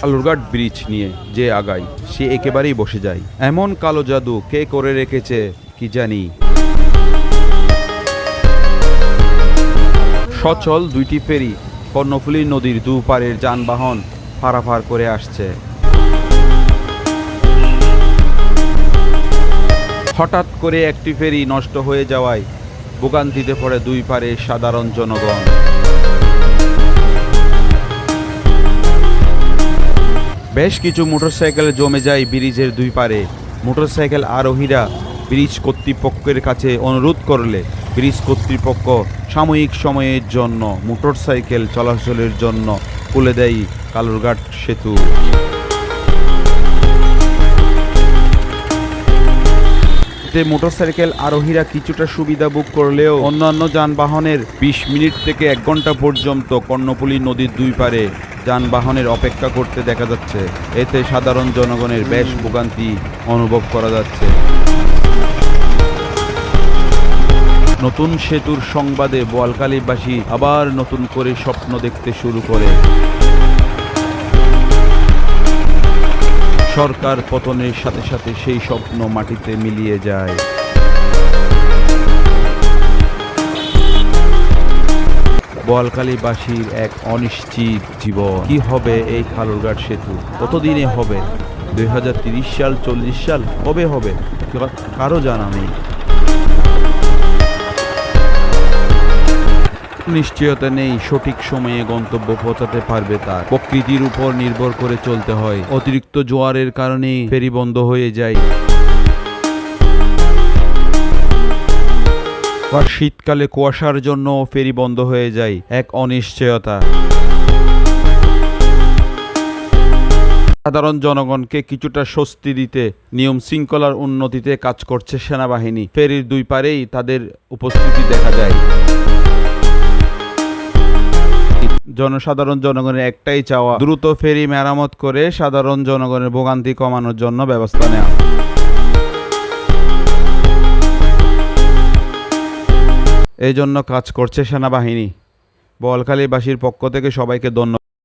Kalurghat bridge নিয়ে যে আগায় সে একেবারেই বসে যায়। এমন কালো জাদু কে করে রেখেছে কি জানি। সচল দুইটি ফেরি কর্ণফুলী নদীর দুপারের যানবাহন পারাপার করে আসছে। হঠাৎ করে একটি ফেরি নষ্ট হয়ে যাওয়ায় ভোগান্তিতে পড়ে দুই পারের সাধারণ জনগণ। বেশ কিছু মোটরসাইকেল জমে যায় ব্রিজের দুই পারে। মোটরসাইকেল আরোহীরা ব্রিজ কর্তৃপক্ষের কাছে অনুরোধ করলে ব্রিজ কর্তৃপক্ষ সাময়িক সময়ের জন্য মোটরসাইকেল চলাচলের জন্য খুলে দেয় কালুরঘাট সেতু। এতে মোটরসাইকেল আরোহীরা কিছুটা সুবিধা ভোগ করলেও অন্যান্য যানবাহনের 20 মিনিট থেকে 1 ঘন্টা পর্যন্ত কর্ণফুলী নদীর দুই পারে যানবাহনের অপেক্ষা করতে দেখা যাচ্ছে। এতে সাধারণ জনগণের বেশ ভোগান্তি অনুভব করা যাচ্ছে। নতুন সেতুর সংবাদে বোয়ালখালীবাসী আবার নতুন করে স্বপ্ন দেখতে শুরু করে। সরকার পতনের সাথে সাথে সেই স্বপ্ন মাটিতে মিলিয়ে যায়। বোয়ালখালীবাসীর এক অনিশ্চিত জীবন। কি হবে এই কালুরঘাট সেতু? কতদিনে হবে? 2030 সাল, 40 সাল, কবে হবে কারো জানা নেই। নিশ্চয়তা নেই সঠিক সময়ে গন্তব্য পৌঁছাতে পারবে তার। প্রকৃতির উপর নির্ভর করে চলতে হয়। অতিরিক্ত জোয়ারের কারণে ফেরি বন্ধ হয়ে যায়। আর শীতকালে কুয়াশার জন্য ফেরি বন্ধ হয়ে যায়। এক অনিশ্চয়তা। সাধারণ জনগণকে কিছুটা স্বস্তি দিতে নিয়ম শৃঙ্খলার উন্নতিতে কাজ করছে সেনাবাহিনী। ফেরির দুই পারেই তাদের উপস্থিতি দেখা যায়। জনগণের একটাই চাওয়া, দ্রুত ফেরি মেরামত করে সাধারণ জনগণের ভোগান্তি কমানোর জন্য ব্যবস্থা নেওয়া। এই জন্য কাজ করছে সেনাবাহিনী। বোয়ালখালীবাসীর পক্ষ থেকে সবাইকে ধন্যবাদ।